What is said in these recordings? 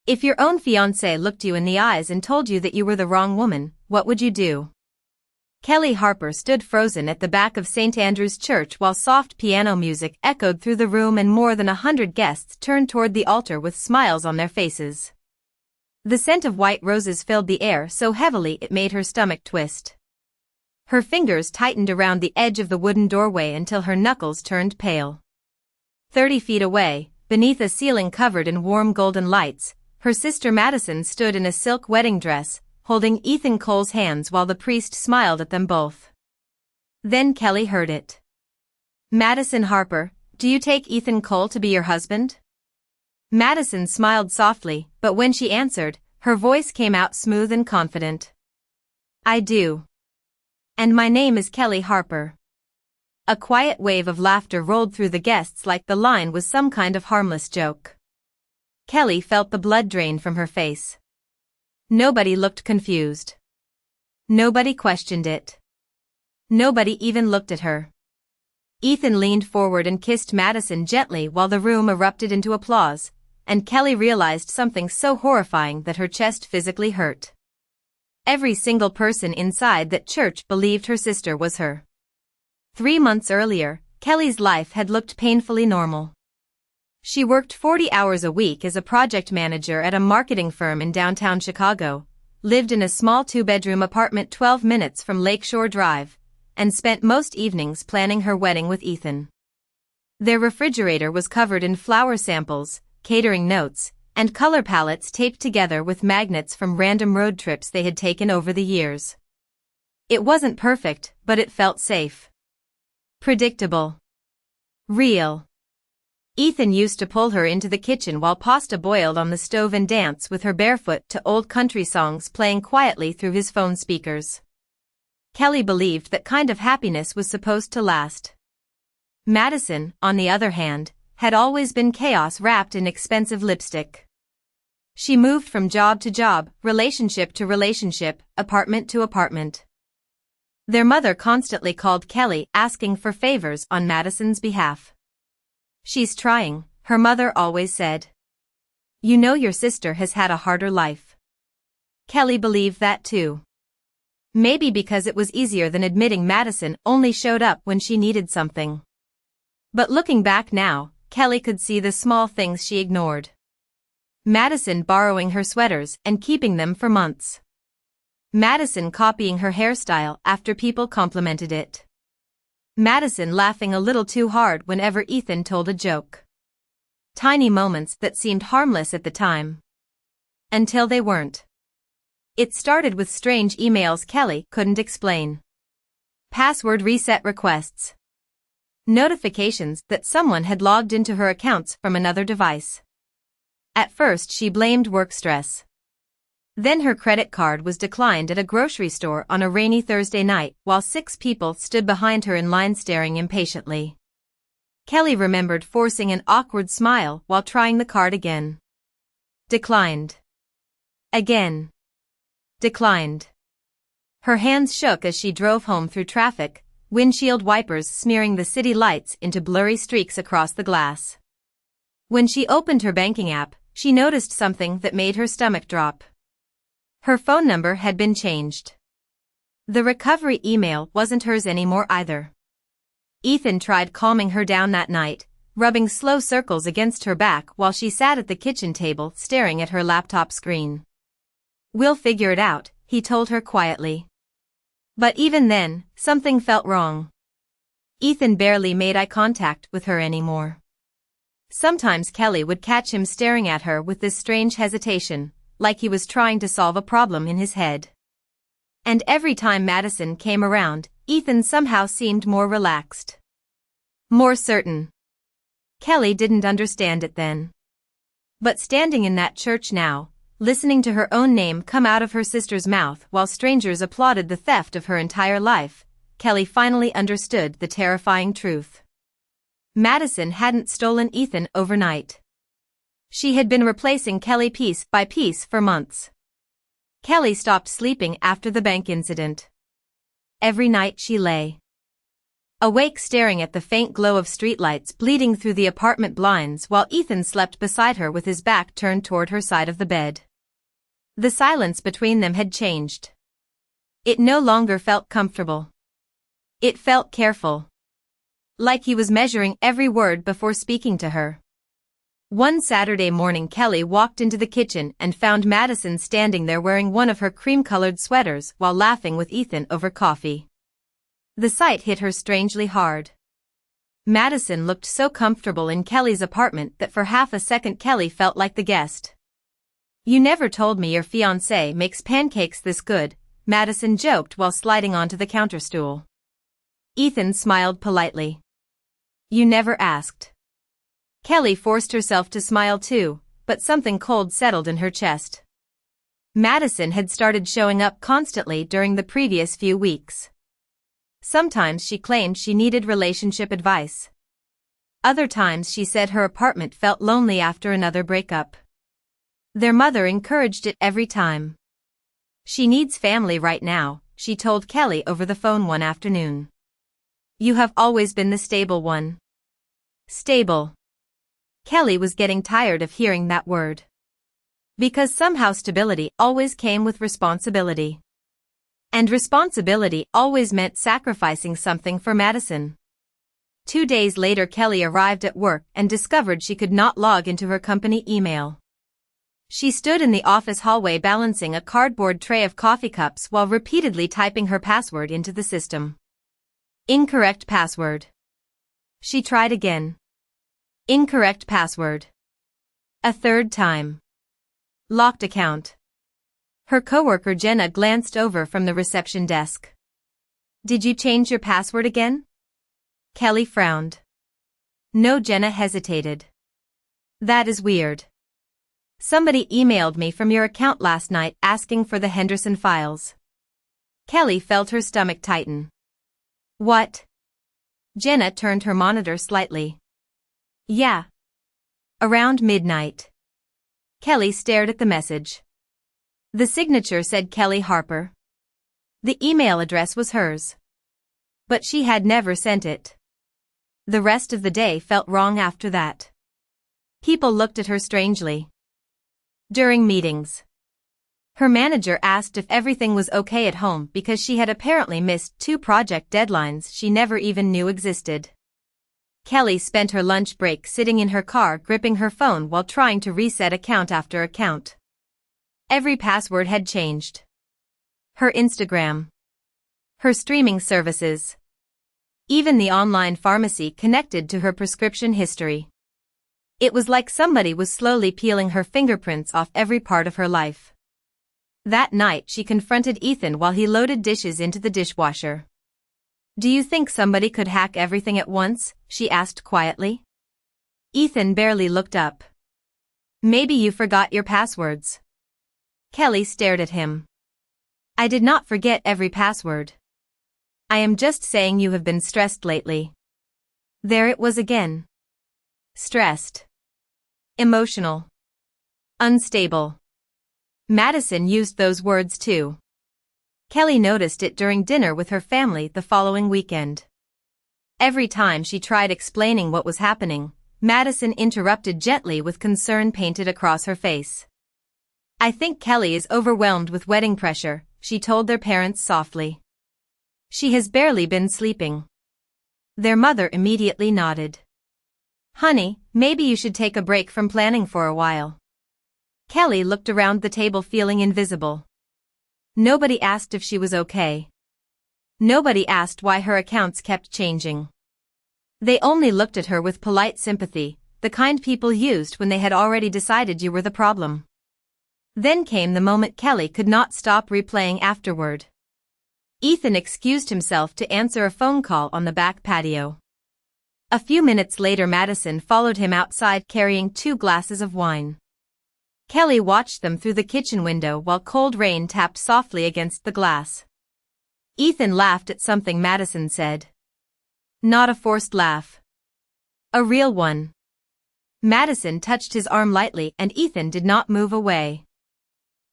If your own fiancé looked you in the eyes and told you that you were the wrong woman, what would you do? Kelly Harper stood frozen at the back of St. Andrew's Church while soft piano music echoed through the room and more than 100 guests turned toward the altar with smiles on their faces. The scent of white roses filled the air so heavily it made her stomach twist. Her fingers tightened around the edge of the wooden doorway until her knuckles turned pale. 30 feet away, beneath a ceiling covered in warm golden lights, her sister Madison stood in a silk wedding dress, holding Ethan Cole's hands while the priest smiled at them both. Then Kelly heard it. "Madison Harper, do you take Ethan Cole to be your husband?" Madison smiled softly, but when she answered, her voice came out smooth and confident. "I do. And my name is Kelly Harper." A quiet wave of laughter rolled through the guests like the line was some kind of harmless joke. Kelly felt the blood drain from her face. Nobody looked confused. Nobody questioned it. Nobody even looked at her. Ethan leaned forward and kissed Madison gently while the room erupted into applause, and Kelly realized something so horrifying that her chest physically hurt. Every single person inside that church believed her sister was her. 3 months earlier, Kelly's life had looked painfully normal. She worked 40 hours a week as a project manager at a marketing firm in downtown Chicago, lived in a small 2-bedroom apartment 12 minutes from Lakeshore Drive, and spent most evenings planning her wedding with Ethan. Their refrigerator was covered in flower samples, catering notes, and color palettes taped together with magnets from random road trips they had taken over the years. It wasn't perfect, but it felt safe. Predictable. Real. Ethan used to pull her into the kitchen while pasta boiled on the stove and dance with her barefoot to old country songs playing quietly through his phone speakers. Kelly believed that kind of happiness was supposed to last. Madison, on the other hand, had always been chaos wrapped in expensive lipstick. She moved from job to job, relationship to relationship, apartment to apartment. Their mother constantly called Kelly asking for favors on Madison's behalf. "She's trying," her mother always said. "You know your sister has had a harder life." Kelly believed that too. Maybe because it was easier than admitting Madison only showed up when she needed something. But looking back now, Kelly could see the small things she ignored. Madison borrowing her sweaters and keeping them for months. Madison copying her hairstyle after people complimented it. Madison laughing a little too hard whenever Ethan told a joke. Tiny moments that seemed harmless at the time. Until they weren't. It started with strange emails Kelly couldn't explain. Password reset requests. Notifications that someone had logged into her accounts from another device. At first she blamed work stress. Then her credit card was declined at a grocery store on a rainy Thursday night while 6 people stood behind her in line staring impatiently. Kelly remembered forcing an awkward smile while trying the card again. Declined. Again. Declined. Her hands shook as she drove home through traffic, windshield wipers smearing the city lights into blurry streaks across the glass. When she opened her banking app, she noticed something that made her stomach drop. Her phone number had been changed. The recovery email wasn't hers anymore either. Ethan tried calming her down that night, rubbing slow circles against her back while she sat at the kitchen table staring at her laptop screen. "We'll figure it out," he told her quietly. But even then, something felt wrong. Ethan barely made eye contact with her anymore. Sometimes Kelly would catch him staring at her with this strange hesitation, like he was trying to solve a problem in his head. And every time Madison came around, Ethan somehow seemed more relaxed. More certain. Kelly didn't understand it then. But standing in that church now, listening to her own name come out of her sister's mouth while strangers applauded the theft of her entire life, Kelly finally understood the terrifying truth. Madison hadn't stolen Ethan overnight. She had been replacing Kelly piece by piece for months. Kelly stopped sleeping after the bank incident. Every night she lay awake staring at the faint glow of streetlights bleeding through the apartment blinds while Ethan slept beside her with his back turned toward her side of the bed. The silence between them had changed. It no longer felt comfortable. It felt careful. Like he was measuring every word before speaking to her. One Saturday morning Kelly walked into the kitchen and found Madison standing there wearing one of her cream-colored sweaters while laughing with Ethan over coffee. The sight hit her strangely hard. Madison looked so comfortable in Kelly's apartment that for half a second Kelly felt like the guest. "You never told me your fiancé makes pancakes this good," Madison joked while sliding onto the counterstool. Ethan smiled politely. "You never asked." Kelly forced herself to smile too, but something cold settled in her chest. Madison had started showing up constantly during the previous few weeks. Sometimes she claimed she needed relationship advice. Other times she said her apartment felt lonely after another breakup. Their mother encouraged it every time. "She needs family right now," she told Kelly over the phone one afternoon. "You have always been the stable one." Stable. Kelly was getting tired of hearing that word. Because somehow stability always came with responsibility. And responsibility always meant sacrificing something for Madison. 2 days later Kelly arrived at work and discovered she could not log into her company email. She stood in the office hallway balancing a cardboard tray of coffee cups while repeatedly typing her password into the system. Incorrect password. She tried again. Incorrect password. A third time. Locked account. Her coworker Jenna glanced over from the reception desk. "Did you change your password again?" Kelly frowned. No, Jenna hesitated. "That is weird. Somebody emailed me from your account last night asking for the Henderson files." Kelly felt her stomach tighten. "What?" Jenna turned her monitor slightly. "Yeah. Around midnight." Kelly stared at the message. The signature said Kelly Harper. The email address was hers. But she had never sent it. The rest of the day felt wrong after that. People looked at her strangely. During meetings, her manager asked if everything was okay at home because she had apparently missed 2 project deadlines she never even knew existed. Kelly spent her lunch break sitting in her car gripping her phone while trying to reset account after account. Every password had changed. Her Instagram. Her streaming services. Even the online pharmacy connected to her prescription history. It was like somebody was slowly peeling her fingerprints off every part of her life. That night she confronted Ethan while he loaded dishes into the dishwasher. "Do you think somebody could hack everything at once?" she asked quietly. Ethan barely looked up. "Maybe you forgot your passwords." Kelly stared at him. "I did not forget every password. I am just saying you have been stressed lately." There it was again. Stressed. Emotional. Unstable. Madison used those words too. Kelly noticed it during dinner with her family the following weekend. Every time she tried explaining what was happening, Madison interrupted gently with concern painted across her face. "I think Kelly is overwhelmed with wedding pressure," she told their parents softly. "She has barely been sleeping." Their mother immediately nodded. "Honey, maybe you should take a break from planning for a while." Kelly looked around the table feeling invisible. Nobody asked if she was okay. Nobody asked why her accounts kept changing. They only looked at her with polite sympathy, the kind people used when they had already decided you were the problem. Then came the moment Kelly could not stop replaying afterward. Ethan excused himself to answer a phone call on the back patio. A few minutes later Madison followed him outside carrying 2 glasses of wine. Kelly watched them through the kitchen window while cold rain tapped softly against the glass. Ethan laughed at something Madison said. Not a forced laugh. A real one. Madison touched his arm lightly and Ethan did not move away.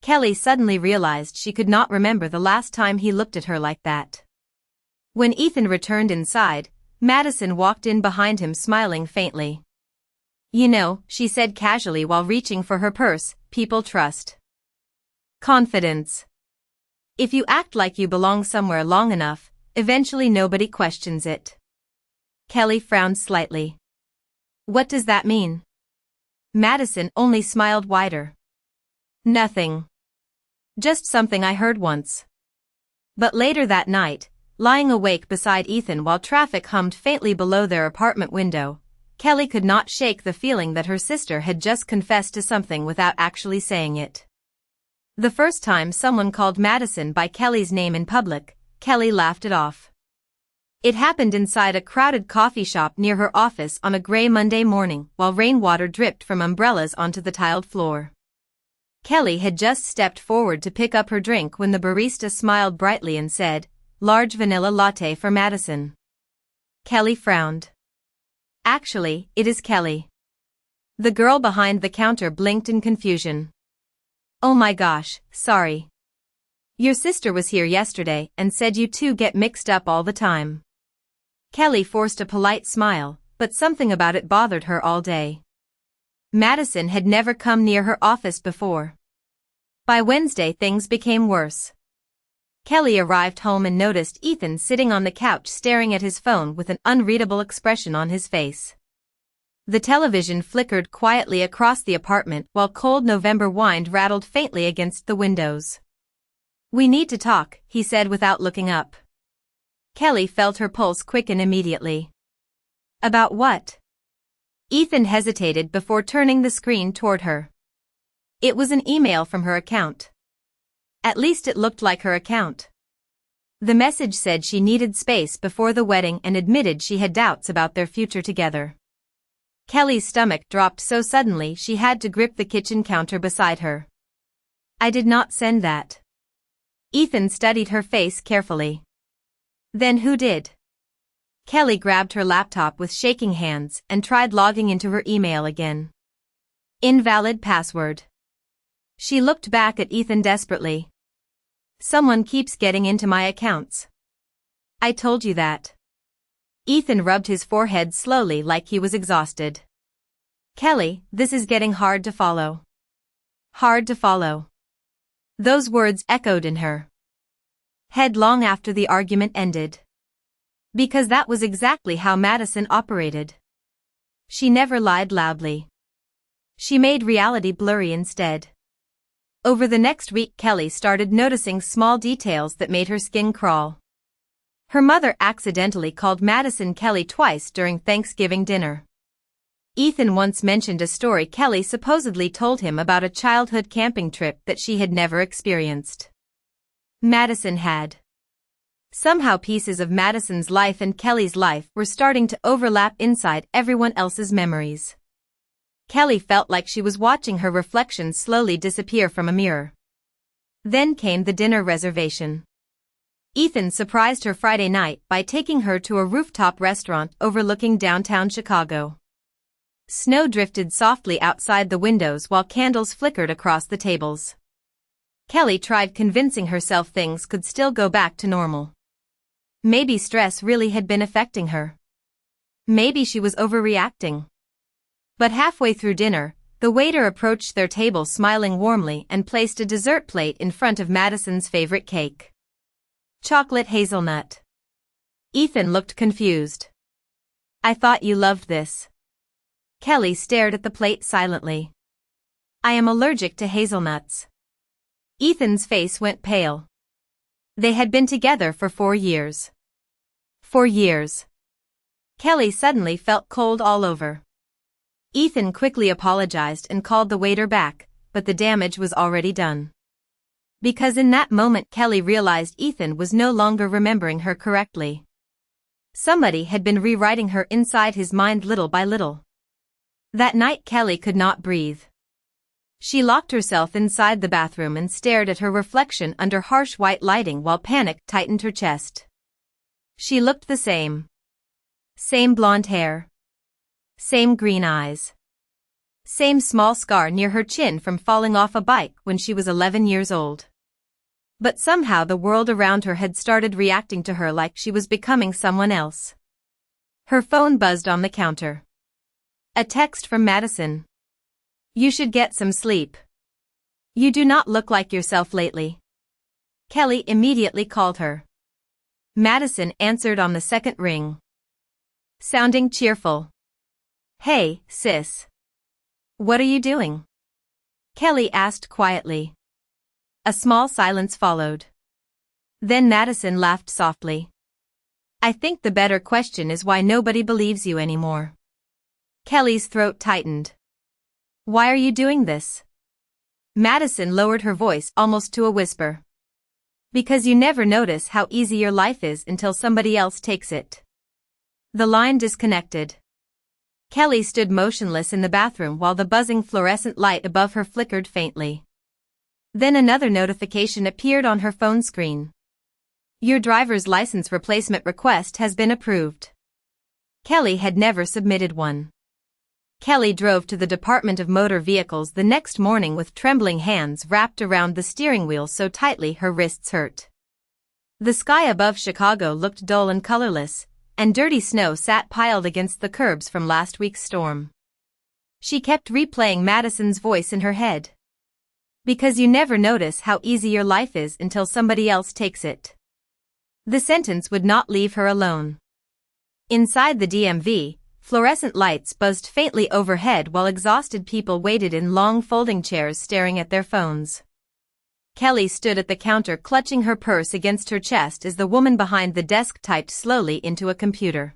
Kelly suddenly realized she could not remember the last time he looked at her like that. When Ethan returned inside, Madison walked in behind him smiling faintly. "You know," she said casually while reaching for her purse, "people trust confidence. If you act like you belong somewhere long enough, eventually nobody questions it." Kelly frowned slightly. "What does that mean?" Madison only smiled wider. "Nothing. Just something I heard once." But later that night, lying awake beside Ethan while traffic hummed faintly below their apartment window, Kelly could not shake the feeling that her sister had just confessed to something without actually saying it. The first time someone called Madison by Kelly's name in public, Kelly laughed it off. It happened inside a crowded coffee shop near her office on a gray Monday morning while rainwater dripped from umbrellas onto the tiled floor. Kelly had just stepped forward to pick up her drink when the barista smiled brightly and said, "Large vanilla latte for Madison." Kelly frowned. "Actually, it is Kelly." The girl behind the counter blinked in confusion. "Oh my gosh, sorry. Your sister was here yesterday and said you two get mixed up all the time." Kelly forced a polite smile, but something about it bothered her all day. Madison had never come near her office before. By Wednesday things became worse. Kelly arrived home and noticed Ethan sitting on the couch staring at his phone with an unreadable expression on his face. The television flickered quietly across the apartment while cold November wind rattled faintly against the windows. "We need to talk," he said without looking up. Kelly felt her pulse quicken immediately. "About what?" Ethan hesitated before turning the screen toward her. It was an email from her account. At least it looked like her account. The message said she needed space before the wedding and admitted she had doubts about their future together. Kelly's stomach dropped so suddenly she had to grip the kitchen counter beside her. "I did not send that." Ethan studied her face carefully. "Then who did?" Kelly grabbed her laptop with shaking hands and tried logging into her email again. Invalid password. She looked back at Ethan desperately. "Someone keeps getting into my accounts." "I told you that." Ethan rubbed his forehead slowly like he was exhausted. "Kelly, this is getting hard to follow." Hard to follow. Those words echoed in her head long after the argument ended. Because that was exactly how Madison operated. She never lied loudly. She made reality blurry instead. Over the next week Kelly started noticing small details that made her skin crawl. Her mother accidentally called Madison Kelly twice during Thanksgiving dinner. Ethan once mentioned a story Kelly supposedly told him about a childhood camping trip that she had never experienced. Madison had. Somehow pieces of Madison's life and Kelly's life were starting to overlap inside everyone else's memories. Kelly felt like she was watching her reflection slowly disappear from a mirror. Then came the dinner reservation. Ethan surprised her Friday night by taking her to a rooftop restaurant overlooking downtown Chicago. Snow drifted softly outside the windows while candles flickered across the tables. Kelly tried convincing herself things could still go back to normal. Maybe stress really had been affecting her. Maybe she was overreacting. But halfway through dinner, the waiter approached their table smiling warmly and placed a dessert plate in front of Madison's favorite cake. Chocolate hazelnut. Ethan looked confused. "I thought you loved this." Kelly stared at the plate silently. "I am allergic to hazelnuts." Ethan's face went pale. They had been together for 4 years. 4 years. Kelly suddenly felt cold all over. Ethan quickly apologized and called the waiter back, but the damage was already done. Because in that moment Kelly realized Ethan was no longer remembering her correctly. Somebody had been rewriting her inside his mind little by little. That night Kelly could not breathe. She locked herself inside the bathroom and stared at her reflection under harsh white lighting while panic tightened her chest. She looked the same. Same blonde hair. Same green eyes. Same small scar near her chin from falling off a bike when she was 11 years old. But somehow the world around her had started reacting to her like she was becoming someone else. Her phone buzzed on the counter. A text from Madison. You should get some sleep. You do not look like yourself lately. Kelly immediately called her. Madison answered on the second ring, sounding cheerful. Hey, sis. What are you doing? Kelly asked quietly. A small silence followed. Then Madison laughed softly. I think the better question is why nobody believes you anymore. Kelly's throat tightened. Why are you doing this? Madison lowered her voice almost to a whisper. Because you never notice how easy your life is until somebody else takes it. The line disconnected. Kelly stood motionless in the bathroom while the buzzing fluorescent light above her flickered faintly. Then another notification appeared on her phone screen. Your driver's license replacement request has been approved. Kelly had never submitted one. Kelly drove to the Department of Motor Vehicles the next morning with trembling hands wrapped around the steering wheel so tightly her wrists hurt. The sky above Chicago looked dull and colorless, and dirty snow sat piled against the curbs from last week's storm. She kept replaying Madison's voice in her head. Because you never notice how easy your life is until somebody else takes it. The sentence would not leave her alone. Inside the DMV, fluorescent lights buzzed faintly overhead while exhausted people waited in long folding chairs staring at their phones. Kelly stood at the counter clutching her purse against her chest as the woman behind the desk typed slowly into a computer.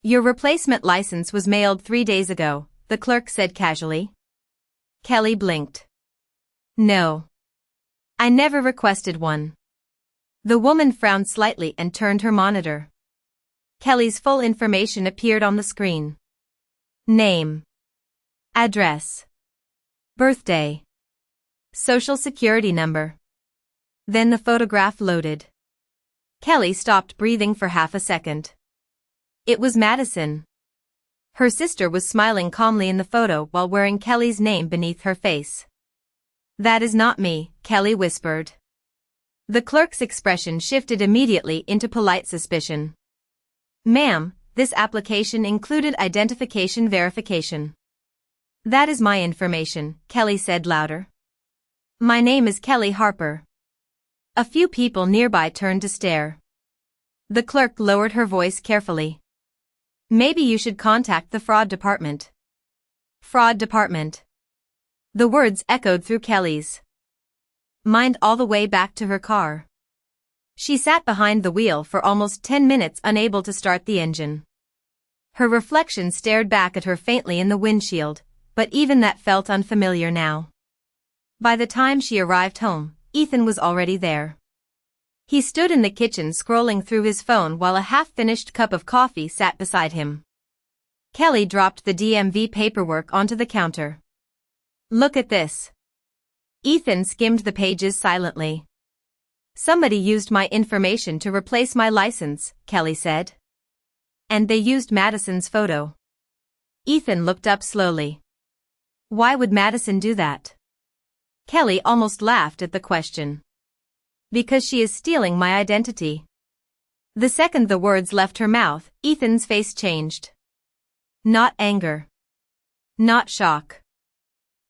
Your replacement license was mailed 3 days ago, the clerk said casually. Kelly blinked. No. I never requested one. The woman frowned slightly and turned her monitor. Kelly's full information appeared on the screen. Name. Address. Birthday. Social security number. Then the photograph loaded. Kelly stopped breathing for half a second. It was Madison. Her sister was smiling calmly in the photo while wearing Kelly's name beneath her face. That is not me, Kelly whispered. The clerk's expression shifted immediately into polite suspicion. Ma'am, this application included identification verification. That is my information, Kelly said louder. My name is Kelly Harper. A few people nearby turned to stare. The clerk lowered her voice carefully. Maybe you should contact the fraud department. Fraud department. The words echoed through Kelly's mind all the way back to her car. She sat behind the wheel for almost 10 minutes unable to start the engine. Her reflection stared back at her faintly in the windshield, but even that felt unfamiliar now. By the time she arrived home, Ethan was already there. He stood in the kitchen scrolling through his phone while a half-finished cup of coffee sat beside him. Kelly dropped the DMV paperwork onto the counter. Look at this. Ethan skimmed the pages silently. Somebody used my information to replace my license, Kelly said. And they used Madison's photo. Ethan looked up slowly. Why would Madison do that? Kelly almost laughed at the question. Because she is stealing my identity. The second the words left her mouth, Ethan's face changed. Not anger. Not shock.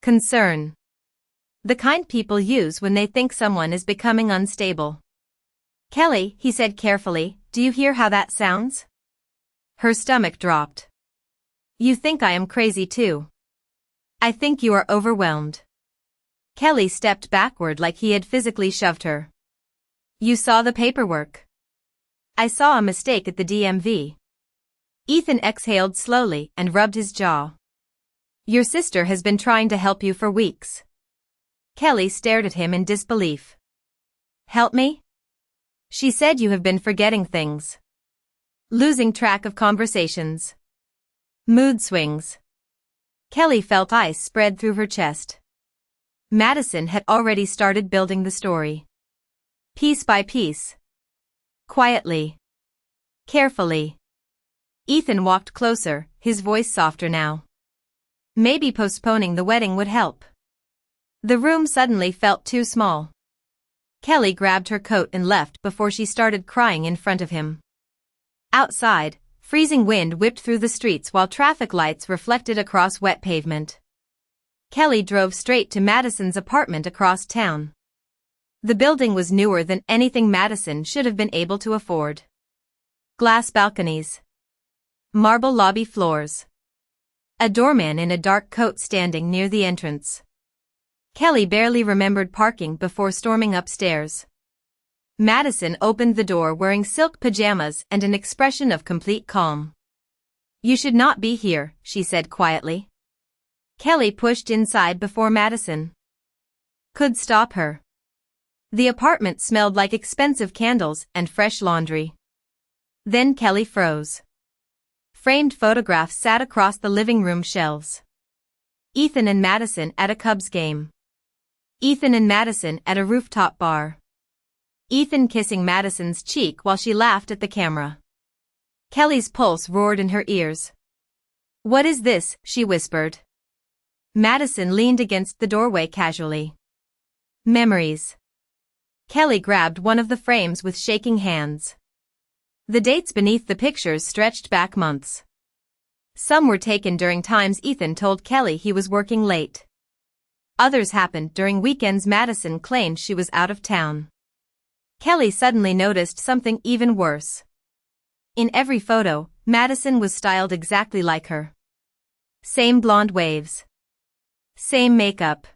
Concern. The kind people use when they think someone is becoming unstable. Kelly, he said carefully, do you hear how that sounds? Her stomach dropped. You think I am crazy too. I think you are overwhelmed. Kelly stepped backward like he had physically shoved her. You saw the paperwork. I saw a mistake at the DMV. Ethan exhaled slowly and rubbed his jaw. Your sister has been trying to help you for weeks. Kelly stared at him in disbelief. Help me? She said you have been forgetting things. Losing track of conversations. Mood swings. Kelly felt ice spread through her chest. Madison had already started building the story. Piece by piece. Quietly. Carefully. Ethan walked closer, his voice softer now. Maybe postponing the wedding would help. The room suddenly felt too small. Kelly grabbed her coat and left before she started crying in front of him. Outside, Freezing wind whipped through the streets while traffic lights reflected across wet pavement. Kelly drove straight to Madison's apartment across town. The building was newer than anything Madison should have been able to afford. Glass balconies. Marble lobby floors. A doorman in a dark coat standing near the entrance. Kelly barely remembered parking before storming upstairs. Madison opened the door wearing silk pajamas and an expression of complete calm. "You should not be here," she said quietly. Kelly pushed inside before Madison could stop her. The apartment smelled like expensive candles and fresh laundry. Then Kelly froze. Framed photographs sat across the living room shelves. Ethan and Madison at a Cubs game. Ethan and Madison at a rooftop bar. Ethan kissing Madison's cheek while she laughed at the camera. Kelly's pulse roared in her ears. "What is this?" she whispered. Madison leaned against the doorway casually. "Memories." Kelly grabbed one of the frames with shaking hands. The dates beneath the pictures stretched back months. Some were taken during times Ethan told Kelly he was working late. Others happened during weekends Madison claimed she was out of town. Kelly suddenly noticed something even worse. In every photo, Madison was styled exactly like her. Same blonde waves. Same makeup.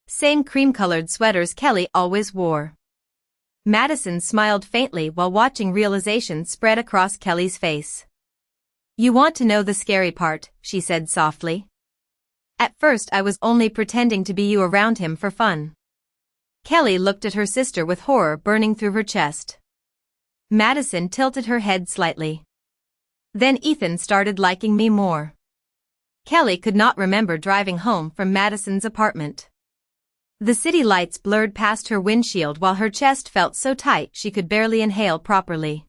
Same cream-colored sweaters Kelly always wore. Madison smiled faintly while watching realization spread across Kelly's face. "You want to know the scary part," she said softly. "At first I was only pretending to be you around him for fun." Kelly looked at her sister with horror burning through her chest. Madison tilted her head slightly. "Then Ethan started liking me more." Kelly could not remember driving home from Madison's apartment. The city lights blurred past her windshield while her chest felt so tight she could barely inhale properly.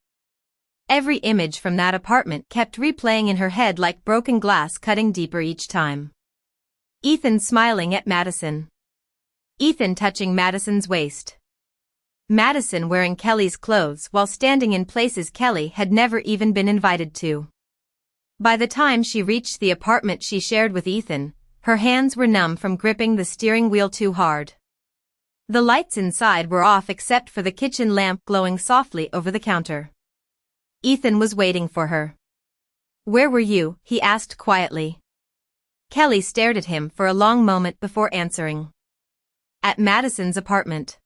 Every image from that apartment kept replaying in her head like broken glass cutting deeper each time. Ethan smiling at Madison. Ethan touching Madison's waist. Madison wearing Kelly's clothes while standing in places Kelly had never even been invited to. By the time she reached the apartment she shared with Ethan, her hands were numb from gripping the steering wheel too hard. The lights inside were off except for the kitchen lamp glowing softly over the counter. Ethan was waiting for her. "Where were you?" he asked quietly. Kelly stared at him for a long moment before answering. "At Madison's apartment."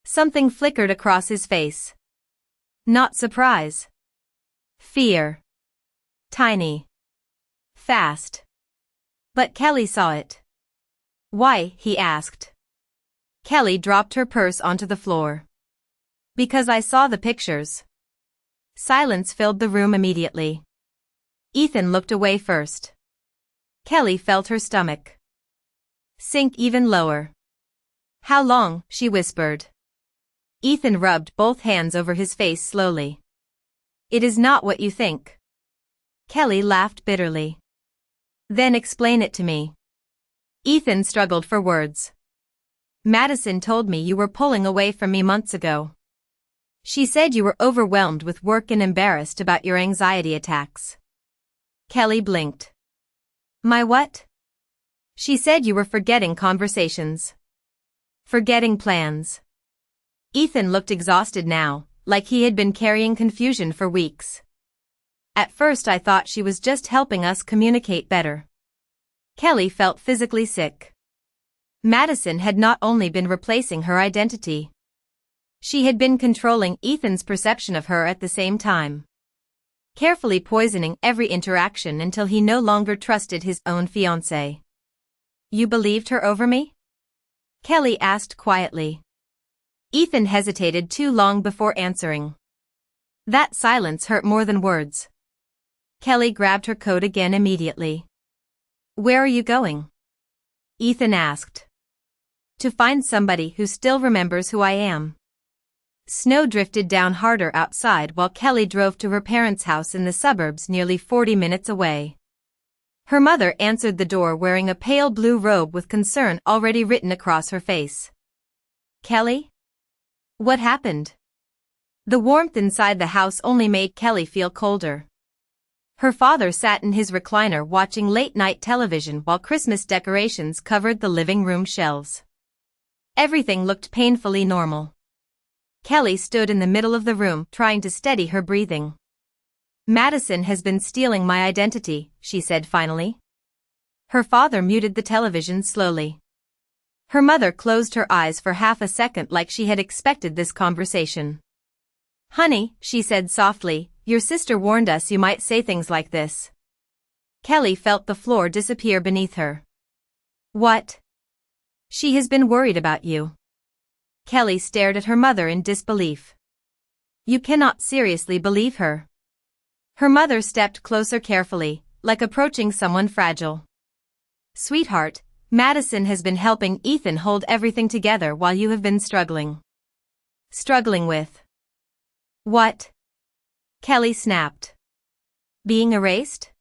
Something flickered across his face. Not surprise. Fear. Tiny. Fast. But Kelly saw it. "Why?" he asked. Kelly dropped her purse onto the floor. "Because I saw the pictures." Silence filled the room immediately. Ethan looked away first. Kelly felt her stomach sink even lower. "How long?" she whispered. Ethan rubbed both hands over his face slowly. "It is not what you think." Kelly laughed bitterly. "Then explain it to me." Ethan struggled for words. "Madison told me you were pulling away from me months ago. She said you were overwhelmed with work and embarrassed about your anxiety attacks." Kelly blinked. "My what?" "She said you were forgetting conversations. Forgetting plans." Ethan looked exhausted now, like he had been carrying confusion for weeks. "At first I thought she was just helping us communicate better." Kelly felt physically sick. Madison had not only been replacing her identity. She had been controlling Ethan's perception of her at the same time. Carefully poisoning every interaction until he no longer trusted his own fiancé. "You believed her over me?" Kelly asked quietly. Ethan hesitated too long before answering. That silence hurt more than words. Kelly grabbed her coat again immediately. "Where are you going?" Ethan asked. "To find somebody who still remembers who I am." Snow drifted down harder outside while Kelly drove to her parents' house in the suburbs nearly 40 minutes away. Her mother answered the door wearing a pale blue robe with concern already written across her face. "Kelly? What happened?" The warmth inside the house only made Kelly feel colder. Her father sat in his recliner watching late-night television while Christmas decorations covered the living room shelves. Everything looked painfully normal. Kelly stood in the middle of the room trying to steady her breathing. "Madison has been stealing my identity," she said finally. Her father muted the television slowly. Her mother closed her eyes for half a second like she had expected this conversation. "Honey," she said softly, "your sister warned us you might say things like this." Kelly felt the floor disappear beneath her. "What?" "She has been worried about you." Kelly stared at her mother in disbelief. "You cannot seriously believe her." Her mother stepped closer carefully, like approaching someone fragile. "Sweetheart, Madison has been helping Ethan hold everything together while you have been struggling." "Struggling with what?" Kelly snapped. "Being erased?"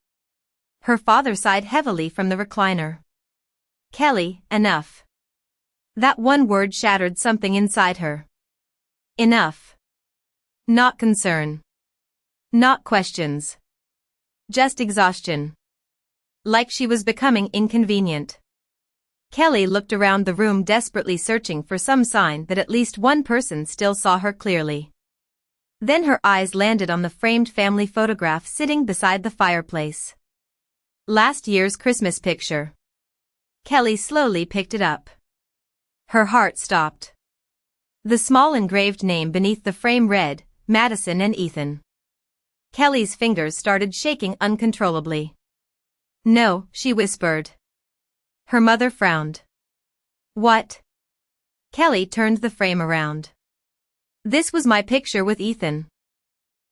Her father sighed heavily from the recliner. "Kelly, enough." That one word shattered something inside her. Enough. Not concern. Not questions. Just exhaustion. Like she was becoming inconvenient. Kelly looked around the room desperately searching for some sign that at least one person still saw her clearly. Then her eyes landed on the framed family photograph sitting beside the fireplace. Last year's Christmas picture. Kelly slowly picked it up. Her heart stopped. The small engraved name beneath the frame read, "Madison and Ethan." Kelly's fingers started shaking uncontrollably. "No," she whispered. Her mother frowned. "What?" Kelly turned the frame around. "This was my picture with Ethan."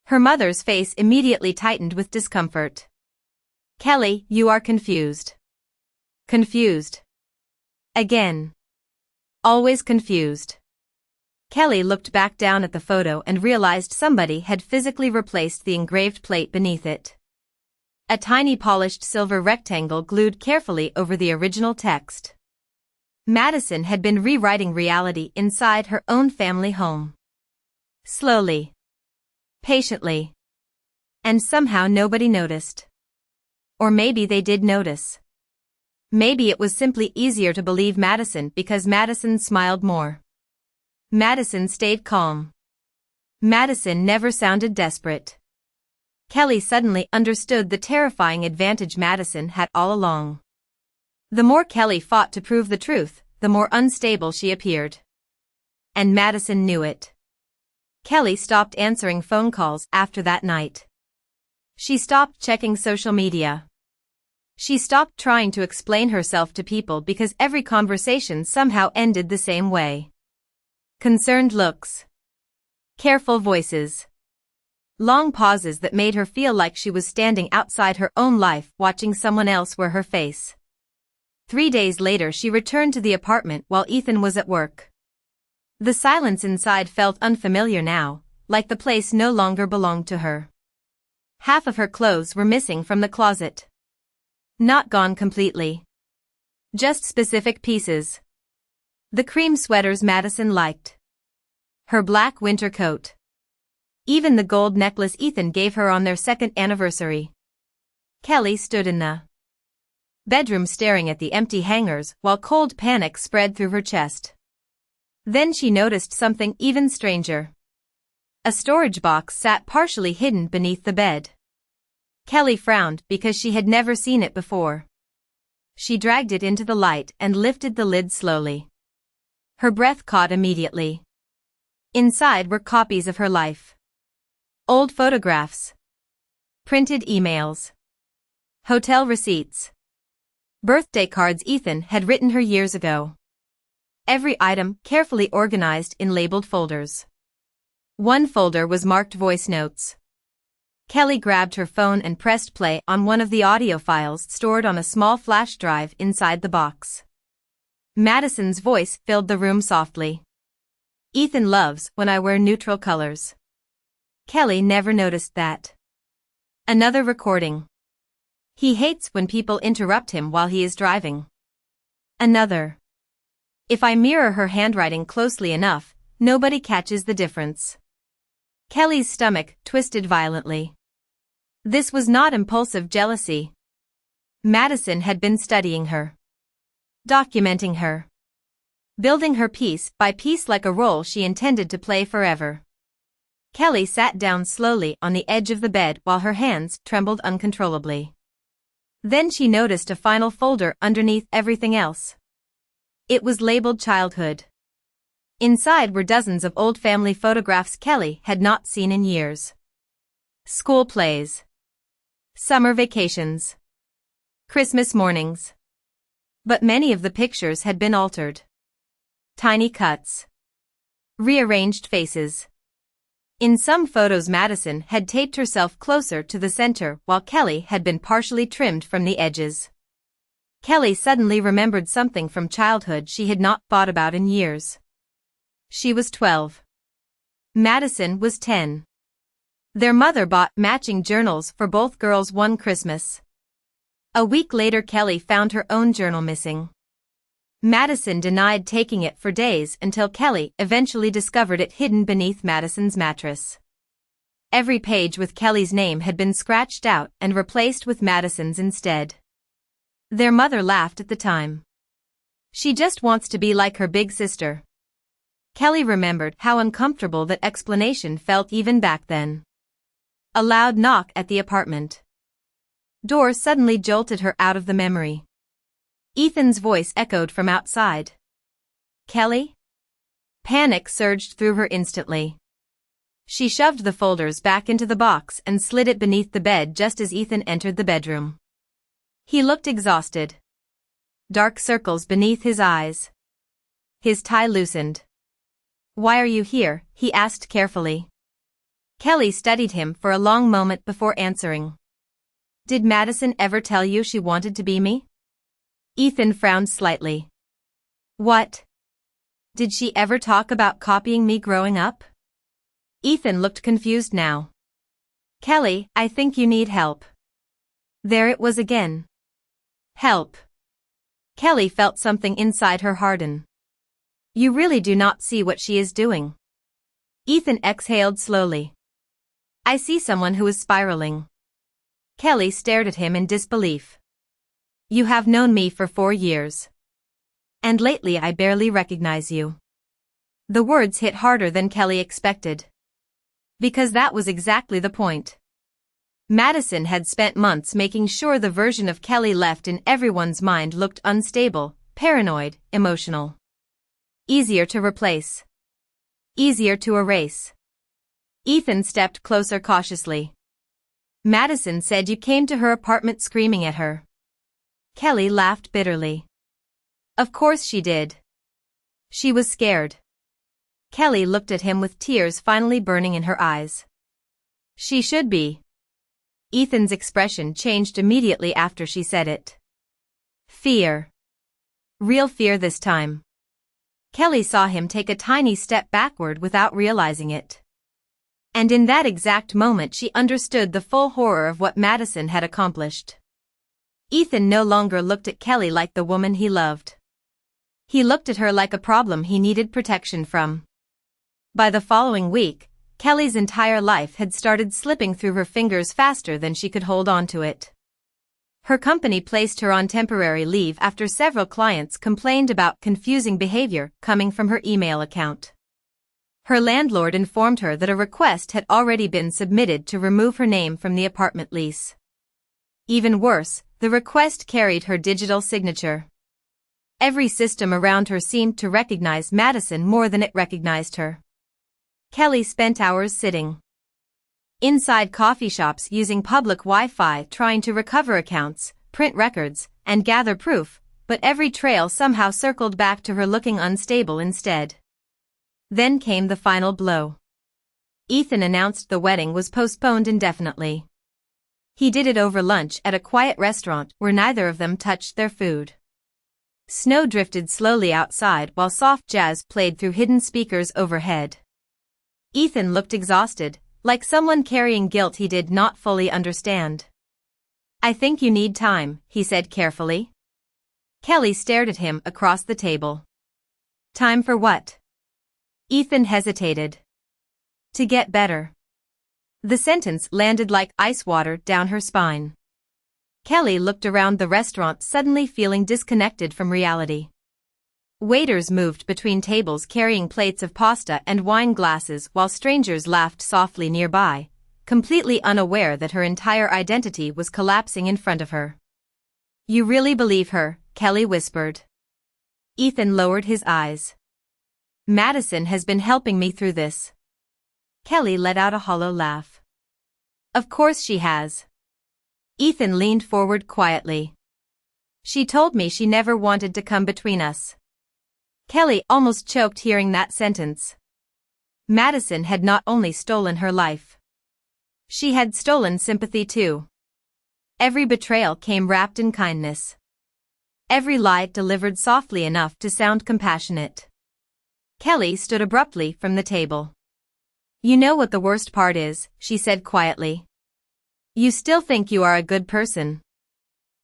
Her mother's face immediately tightened with discomfort. "Kelly, you are confused." "Confused." Again. "Always confused." Kelly looked back down at the photo and realized somebody had physically replaced the engraved plate beneath it. A tiny polished silver rectangle glued carefully over the original text. Madison had been rewriting reality inside her own family home. Slowly. Patiently. And somehow nobody noticed. Or maybe they did notice. Maybe it was simply easier to believe Madison because Madison smiled more. Madison stayed calm. Madison never sounded desperate. Kelly suddenly understood the terrifying advantage Madison had all along. The more Kelly fought to prove the truth, the more unstable she appeared. And Madison knew it. Kelly stopped answering phone calls after that night. She stopped checking social media. She stopped trying to explain herself to people because every conversation somehow ended the same way. Concerned looks. Careful voices. Long pauses that made her feel like she was standing outside her own life watching someone else wear her face. 3 days later she returned to the apartment while Ethan was at work. The silence inside felt unfamiliar now, like the place no longer belonged to her. Half of her clothes were missing from the closet. Not gone completely. Just specific pieces. The cream sweaters Madison liked. Her black winter coat. Even the gold necklace Ethan gave her on their second anniversary. Kelly stood in the bedroom staring at the empty hangers while cold panic spread through her chest. Then she noticed something even stranger. A storage box sat partially hidden beneath the bed. Kelly frowned because she had never seen it before. She dragged it into the light and lifted the lid slowly. Her breath caught immediately. Inside were copies of her life. Old photographs. Printed emails. Hotel receipts. Birthday cards Ethan had written her years ago. Every item carefully organized in labeled folders. One folder was marked voice notes. Kelly grabbed her phone and pressed play on one of the audio files stored on a small flash drive inside the box. Madison's voice filled the room softly. "Ethan loves when I wear neutral colors." Kelly never noticed that. Another recording. "He hates when people interrupt him while he is driving." Another. "If I mirror her handwriting closely enough, nobody catches the difference." Kelly's stomach twisted violently. This was not impulsive jealousy. Madison had been studying her, documenting her, building her piece by piece like a role she intended to play forever. Kelly sat down slowly on the edge of the bed while her hands trembled uncontrollably. Then she noticed a final folder underneath everything else. It was labeled childhood. Inside were dozens of old family photographs Kelly had not seen in years. School plays, summer vacations, Christmas mornings. But many of the pictures had been altered. Tiny cuts, rearranged faces. In some photos Madison had taped herself closer to the center while Kelly had been partially trimmed from the edges. Kelly suddenly remembered something from childhood she had not thought about in years. She was 12. Madison was 10. Their mother bought matching journals for both girls one Christmas. A week later Kelly found her own journal missing. Madison denied taking it for days until Kelly eventually discovered it hidden beneath Madison's mattress. Every page with Kelly's name had been scratched out and replaced with Madison's instead. Their mother laughed at the time. She just wants to be like her big sister. Kelly remembered how uncomfortable that explanation felt even back then. A loud knock at the apartment door suddenly jolted her out of the memory. Ethan's voice echoed from outside. Kelly? Panic surged through her instantly. She shoved the folders back into the box and slid it beneath the bed just as Ethan entered the bedroom. He looked exhausted. Dark circles beneath his eyes. His tie loosened. Why are you here? He asked carefully. Kelly studied him for a long moment before answering. Did Madison ever tell you she wanted to be me? Ethan frowned slightly. What? Did she ever talk about copying me growing up? Ethan looked confused now. Kelly, I think you need help. There it was again. Help. Kelly felt something inside her harden. You really do not see what she is doing. Ethan exhaled slowly. I see someone who is spiraling. Kelly stared at him in disbelief. You have known me for 4 years. And lately I barely recognize you. The words hit harder than Kelly expected. Because that was exactly the point. Madison had spent months making sure the version of Kelly left in everyone's mind looked unstable, paranoid, emotional. Easier to replace. Easier to erase. Ethan stepped closer cautiously. Madison said you came to her apartment screaming at her. Kelly laughed bitterly. Of course she did. She was scared. Kelly looked at him with tears finally burning in her eyes. She should be. Ethan's expression changed immediately after she said it. Fear. Real fear this time. Kelly saw him take a tiny step backward without realizing it. And in that exact moment she understood the full horror of what Madison had accomplished. Ethan no longer looked at Kelly like the woman he loved. He looked at her like a problem he needed protection from. By the following week, Kelly's entire life had started slipping through her fingers faster than she could hold on to it. Her company placed her on temporary leave after several clients complained about confusing behavior coming from her email account. Her landlord informed her that a request had already been submitted to remove her name from the apartment lease. Even worse, the request carried her digital signature. Every system around her seemed to recognize Madison more than it recognized her. Kelly spent hours sitting inside coffee shops using public Wi-Fi trying to recover accounts, print records, and gather proof, but every trail somehow circled back to her looking unstable instead. Then came the final blow. Ethan announced the wedding was postponed indefinitely. He did it over lunch at a quiet restaurant where neither of them touched their food. Snow drifted slowly outside while soft jazz played through hidden speakers overhead. Ethan looked exhausted, like someone carrying guilt he did not fully understand. I think you need time, he said carefully. Kelly stared at him across the table. Time for what? Ethan hesitated. To get better. The sentence landed like ice water down her spine. Kelly looked around the restaurant, suddenly feeling disconnected from reality. Waiters moved between tables carrying plates of pasta and wine glasses while strangers laughed softly nearby, completely unaware that her entire identity was collapsing in front of her. "You really believe her?" Kelly whispered. Ethan lowered his eyes. "Madison has been helping me through this." Kelly let out a hollow laugh. "Of course she has." Ethan leaned forward quietly. "She told me she never wanted to come between us." Kelly almost choked hearing that sentence. Madison had not only stolen her life. She had stolen sympathy too. Every betrayal came wrapped in kindness. Every lie delivered softly enough to sound compassionate. Kelly stood abruptly from the table. "You know what the worst part is," she said quietly. "You still think you are a good person."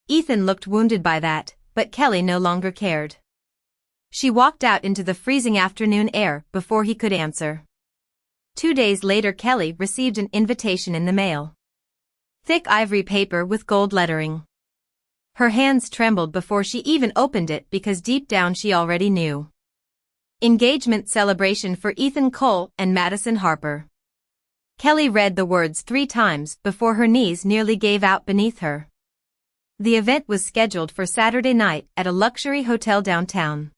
Ethan looked wounded by that, but Kelly no longer cared. She walked out into the freezing afternoon air before he could answer. 2 days later, Kelly received an invitation in the mail. Thick ivory paper with gold lettering. Her hands trembled before she even opened it because deep down she already knew. Engagement celebration for Ethan Cole and Madison Harper. Kelly read the words 3 times before her knees nearly gave out beneath her. The event was scheduled for Saturday night at a luxury hotel downtown.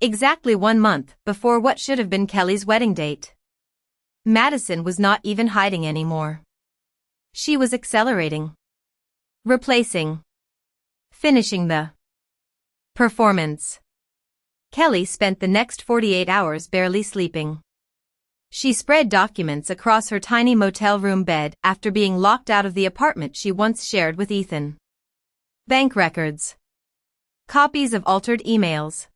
Exactly 1 month before what should have been Kelly's wedding date. Madison was not even hiding anymore. She was accelerating. Replacing. Finishing the performance. Kelly spent the next 48 hours barely sleeping. She spread documents across her tiny motel room bed after being locked out of the apartment she once shared with Ethan. Bank records. Copies of altered emails.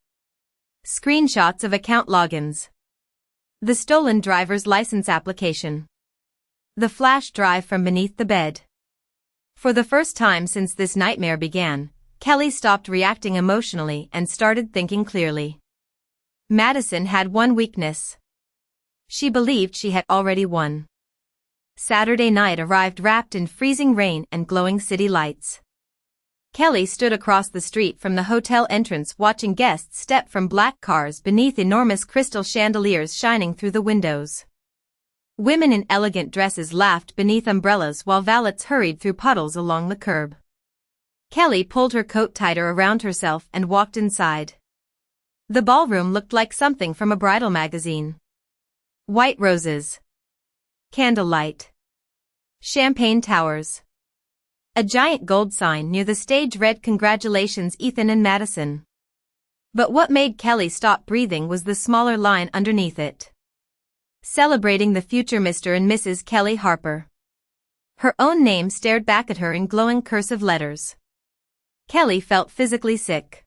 Screenshots of account logins. The stolen driver's license application. The flash drive from beneath the bed. For the first time since this nightmare began, Kelly stopped reacting emotionally and started thinking clearly. Madison had one weakness. She believed she had already won. Saturday night arrived wrapped in freezing rain and glowing city lights. Kelly stood across the street from the hotel entrance watching guests step from black cars beneath enormous crystal chandeliers shining through the windows. Women in elegant dresses laughed beneath umbrellas while valets hurried through puddles along the curb. Kelly pulled her coat tighter around herself and walked inside. The ballroom looked like something from a bridal magazine. White roses. Candlelight. Champagne towers. A giant gold sign near the stage read "Congratulations Ethan and Madison." But what made Kelly stop breathing was the smaller line underneath it. Celebrating the future Mr. and Mrs. Kelly Harper. Her own name stared back at her in glowing cursive letters. Kelly felt physically sick.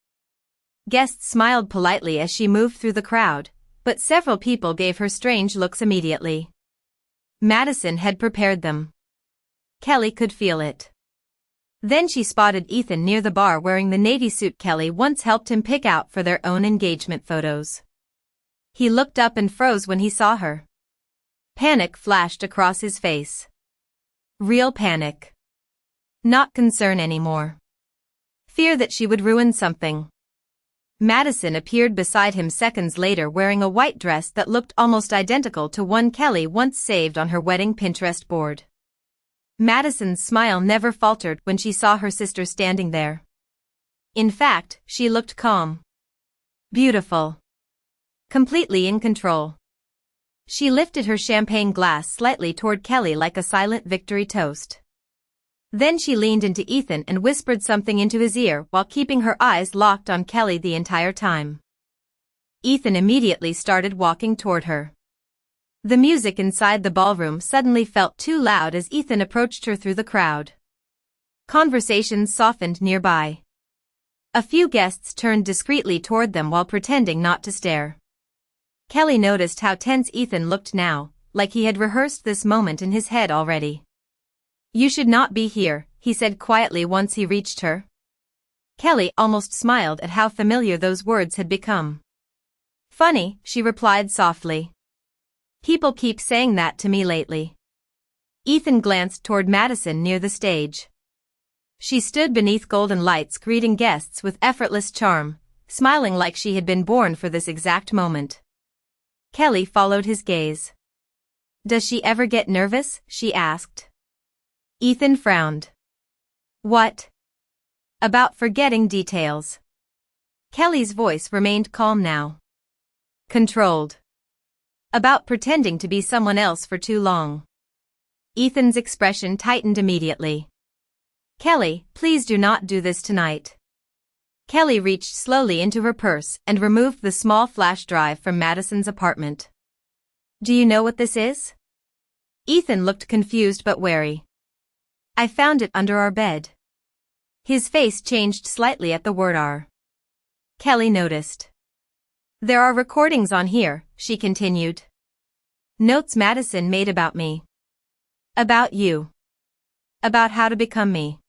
Guests smiled politely as she moved through the crowd, but several people gave her strange looks immediately. Madison had prepared them. Kelly could feel it. Then she spotted Ethan near the bar wearing the navy suit Kelly once helped him pick out for their own engagement photos. He looked up and froze when he saw her. Panic flashed across his face. Real panic. Not concern anymore. Fear that she would ruin something. Madison appeared beside him seconds later wearing a white dress that looked almost identical to one Kelly once saved on her wedding Pinterest board. Madison's smile never faltered when she saw her sister standing there. In fact, she looked calm. Beautiful. Completely in control. She lifted her champagne glass slightly toward Kelly like a silent victory toast. Then she leaned into Ethan and whispered something into his ear while keeping her eyes locked on Kelly the entire time. Ethan immediately started walking toward her. The music inside the ballroom suddenly felt too loud as Ethan approached her through the crowd. Conversations softened nearby. A few guests turned discreetly toward them while pretending not to stare. Kelly noticed how tense Ethan looked now, like he had rehearsed this moment in his head already. "You should not be here," he said quietly once he reached her. Kelly almost smiled at how familiar those words had become. "Funny," she replied softly. "People keep saying that to me lately." Ethan glanced toward Madison near the stage. She stood beneath golden lights greeting guests with effortless charm, smiling like she had been born for this exact moment. Kelly followed his gaze. "Does she ever get nervous?" she asked. Ethan frowned. "What?" "About forgetting details." Kelly's voice remained calm now. "Controlled." "About pretending to be someone else for too long." Ethan's expression tightened immediately. "Kelly, please do not do this tonight." Kelly reached slowly into her purse and removed the small flash drive from Madison's apartment. "Do you know what this is?" Ethan looked confused but wary. "I found it under our bed." His face changed slightly at the word "our." Kelly noticed. "There are recordings on here," she continued. "Notes Madison made about me. About you. About how to become me."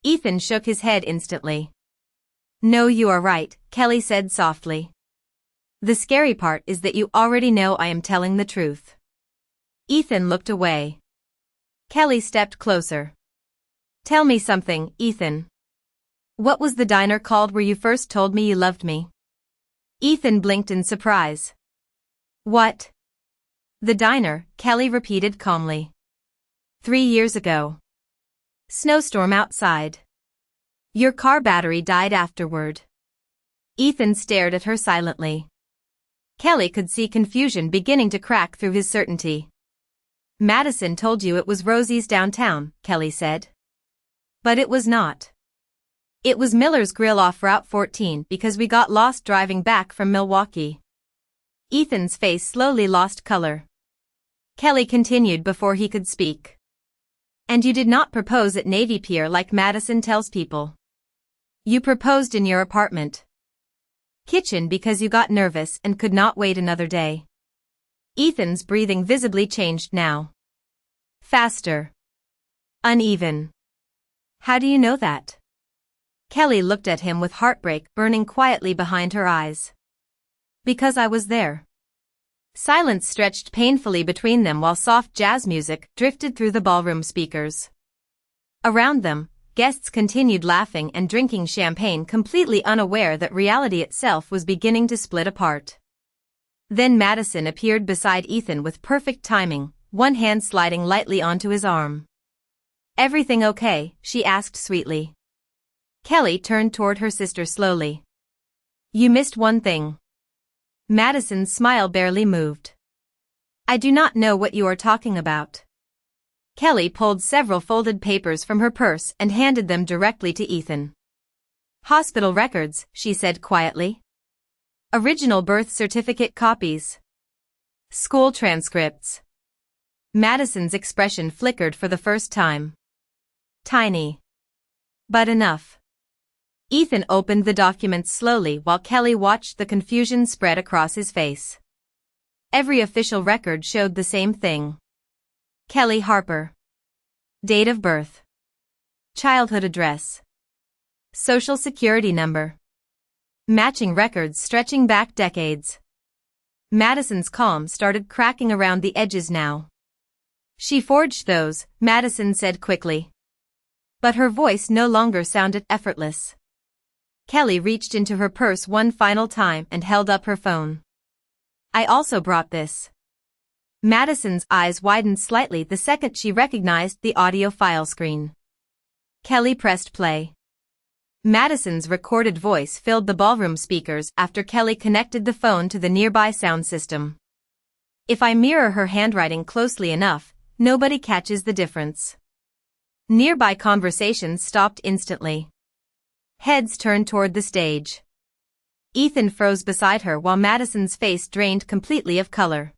Ethan shook his head instantly. "No, you are right," Kelly said softly. "The scary part is that you already know I am telling the truth." Ethan looked away. Kelly stepped closer. "Tell me something, Ethan. What was the diner called where you first told me you loved me?" Ethan blinked in surprise. "What?" "The diner," Kelly repeated calmly. 3 years ago. Snowstorm outside. Your car battery died afterward." Ethan stared at her silently. Kelly could see confusion beginning to crack through his certainty. "Madison told you it was Rosie's downtown," Kelly said. "But it was not. It was Miller's Grill off Route 14 because we got lost driving back from Milwaukee." Ethan's face slowly lost color. Kelly continued before he could speak. "And you did not propose at Navy Pier like Madison tells people. You proposed in your apartment kitchen because you got nervous and could not wait another day." Ethan's breathing visibly changed now. Faster. Uneven. "How do you know that?" Kelly looked at him with heartbreak burning quietly behind her eyes. "Because I was there." Silence stretched painfully between them while soft jazz music drifted through the ballroom speakers. Around them, guests continued laughing and drinking champagne, completely unaware that reality itself was beginning to split apart. Then Madison appeared beside Ethan with perfect timing, one hand sliding lightly onto his arm. "Everything okay?" she asked sweetly. Kelly turned toward her sister slowly. "You missed one thing." Madison's smile barely moved. "I do not know what you are talking about." Kelly pulled several folded papers from her purse and handed them directly to Ethan. "Hospital records," she said quietly. "Original birth certificate copies. School transcripts." Madison's expression flickered for the first time. "Tiny. But enough." Ethan opened the documents slowly while Kelly watched the confusion spread across his face. Every official record showed the same thing. Kelly Harper. Date of birth. Childhood address. Social security number. Matching records stretching back decades. Madison's calm started cracking around the edges now. "She forged those," Madison said quickly. But her voice no longer sounded effortless. Kelly reached into her purse one final time and held up her phone. "I also brought this." Madison's eyes widened slightly the second she recognized the audio file screen. Kelly pressed play. Madison's recorded voice filled the ballroom speakers after Kelly connected the phone to the nearby sound system. "If I mirror her handwriting closely enough, nobody catches the difference." Nearby conversations stopped instantly. Heads turned toward the stage. Ethan froze beside her while Madison's face drained completely of color.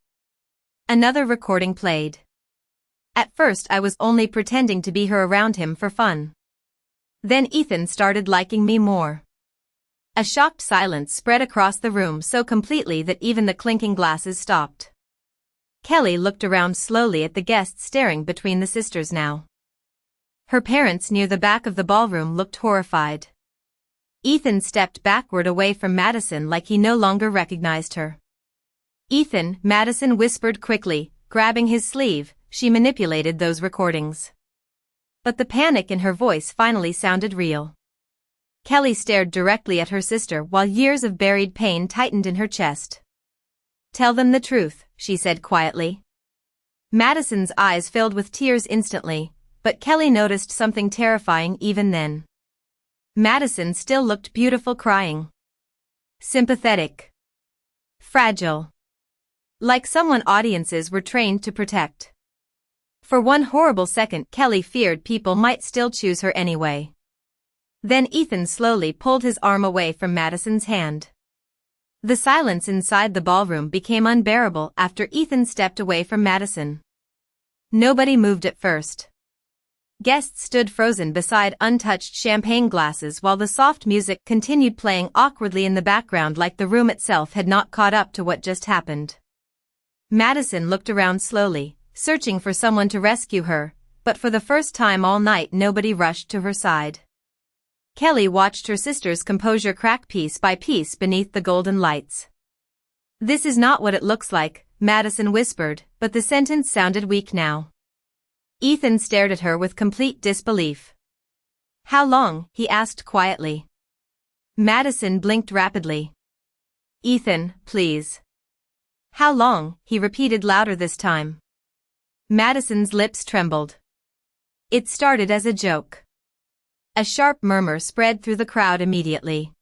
Another recording played. "At first I was only pretending to be her around him for fun. Then Ethan started liking me more." A shocked silence spread across the room so completely that even the clinking glasses stopped. Kelly looked around slowly at the guests staring between the sisters now. Her parents near the back of the ballroom looked horrified. Ethan stepped backward away from Madison like he no longer recognized her. "Ethan," Madison whispered quickly, grabbing his sleeve, she manipulated those recordings. But the panic in her voice finally sounded real. Kelly stared directly at her sister while years of buried pain tightened in her chest. "Tell them the truth," she said quietly. Madison's eyes filled with tears instantly, but Kelly noticed something terrifying even then. Madison still looked beautiful crying. Sympathetic. Fragile. Like someone audiences were trained to protect. For one horrible second Kelly feared people might still choose her anyway. Then Ethan slowly pulled his arm away from Madison's hand. The silence inside the ballroom became unbearable after Ethan stepped away from Madison. Nobody moved at first. Guests stood frozen beside untouched champagne glasses while the soft music continued playing awkwardly in the background like the room itself had not caught up to what just happened. Madison looked around slowly, searching for someone to rescue her, but for the first time all night nobody rushed to her side. Kelly watched her sister's composure crack piece by piece beneath the golden lights. "This is not what it looks like," Madison whispered, but the sentence sounded weak now. Ethan stared at her with complete disbelief. "How long?" he asked quietly. Madison blinked rapidly. "Ethan, please." "How long?" he repeated louder this time. Madison's lips trembled. "It started as a joke." A sharp murmur spread through the crowd immediately.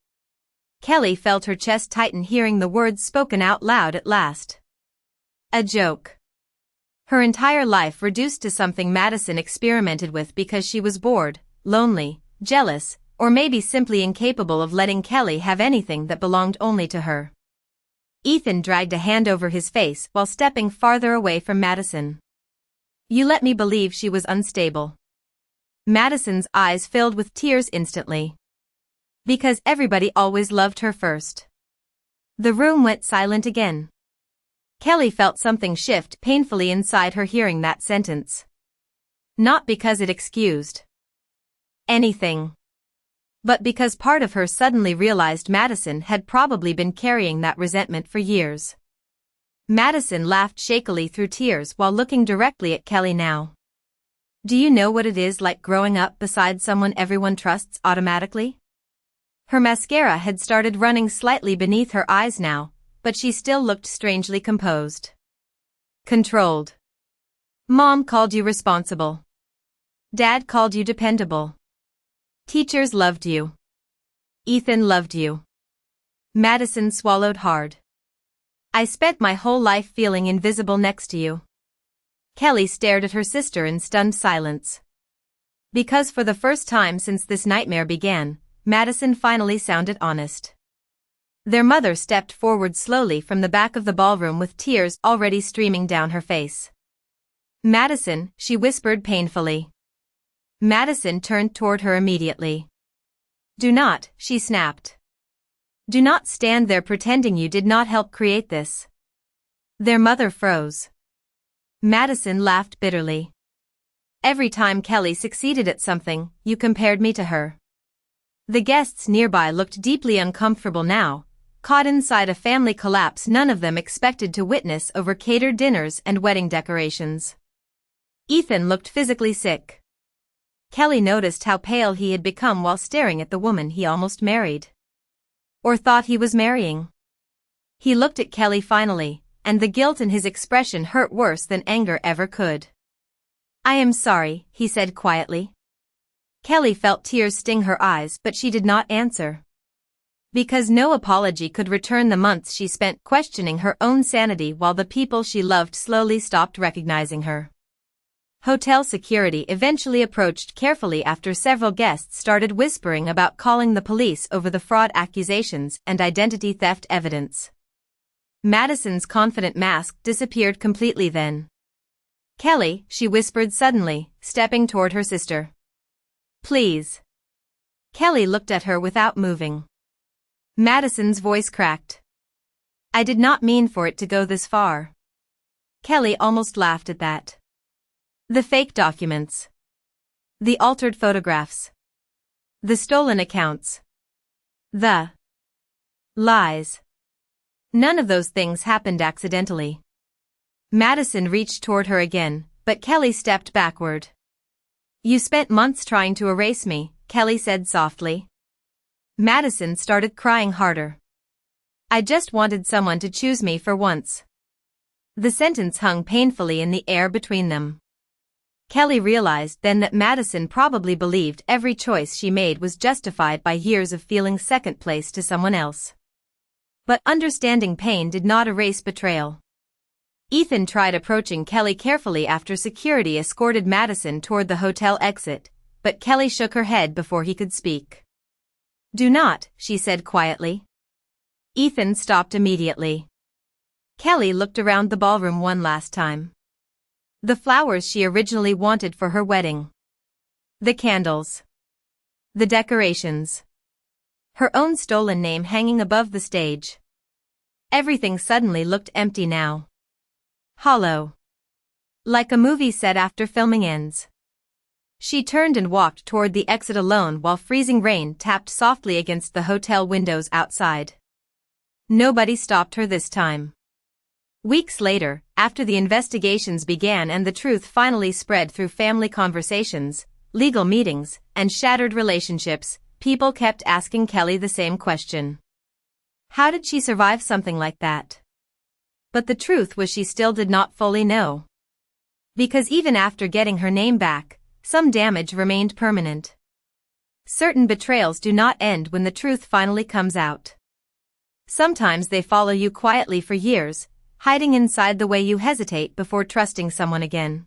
Kelly felt her chest tighten hearing the words spoken out loud at last. A joke. Her entire life reduced to something Madison experimented with because she was bored, lonely, jealous, or maybe simply incapable of letting Kelly have anything that belonged only to her. Ethan dragged a hand over his face while stepping farther away from Madison. "You let me believe she was unstable." Madison's eyes filled with tears instantly. "Because everybody always loved her first." The room went silent again. Kelly felt something shift painfully inside her hearing that sentence. Not because it excused anything, but because part of her suddenly realized Madison had probably been carrying that resentment for years. Madison laughed shakily through tears while looking directly at Kelly now. "Do you know what it is like growing up beside someone everyone trusts automatically?" Her mascara had started running slightly beneath her eyes now, but she still looked strangely composed. Controlled. "Mom called you responsible. Dad called you dependable. Teachers loved you. Ethan loved you." Madison swallowed hard. "I spent my whole life feeling invisible next to you." Kelly stared at her sister in stunned silence. Because for the first time since this nightmare began, Madison finally sounded honest. Their mother stepped forward slowly from the back of the ballroom with tears already streaming down her face. "Madison," she whispered painfully. Madison turned toward her immediately. "Do not," she snapped. "Do not stand there pretending you did not help create this." Their mother froze. Madison laughed bitterly. "Every time Kelly succeeded at something, you compared me to her." The guests nearby looked deeply uncomfortable now, caught inside a family collapse none of them expected to witness over catered dinners and wedding decorations. Ethan looked physically sick. Kelly noticed how pale he had become while staring at the woman he almost married. Or thought he was marrying. He looked at Kelly finally, and the guilt in his expression hurt worse than anger ever could. "I am sorry," he said quietly. Kelly felt tears sting her eyes but she did not answer. Because no apology could return the months she spent questioning her own sanity while the people she loved slowly stopped recognizing her. Hotel security eventually approached carefully after several guests started whispering about calling the police over the fraud accusations and identity theft evidence. Madison's confident mask disappeared completely then. "Kelly," she whispered suddenly, stepping toward her sister. "Please." Kelly looked at her without moving. Madison's voice cracked. "I did not mean for it to go this far." Kelly almost laughed at that. The fake documents. The altered photographs. The stolen accounts. The lies. None of those things happened accidentally. Madison reached toward her again, but Kelly stepped backward. "You spent months trying to erase me," Kelly said softly. Madison started crying harder. "I just wanted someone to choose me for once." The sentence hung painfully in the air between them. Kelly realized then that Madison probably believed every choice she made was justified by years of feeling second place to someone else. But understanding pain did not erase betrayal. Ethan tried approaching Kelly carefully after security escorted Madison toward the hotel exit, but Kelly shook her head before he could speak. "Do not," she said quietly. Ethan stopped immediately. Kelly looked around the ballroom one last time. The flowers she originally wanted for her wedding. The candles. The decorations. Her own stolen name hanging above the stage. Everything suddenly looked empty now. Hollow. Like a movie set after filming ends. She turned and walked toward the exit alone while freezing rain tapped softly against the hotel windows outside. Nobody stopped her this time. Weeks later, after the investigations began and the truth finally spread through family conversations, legal meetings, and shattered relationships, people kept asking Kelly the same question. How did she survive something like that? But the truth was she still did not fully know. Because even after getting her name back, some damage remained permanent. Certain betrayals do not end when the truth finally comes out. Sometimes they follow you quietly for years, hiding inside the way you hesitate before trusting someone again.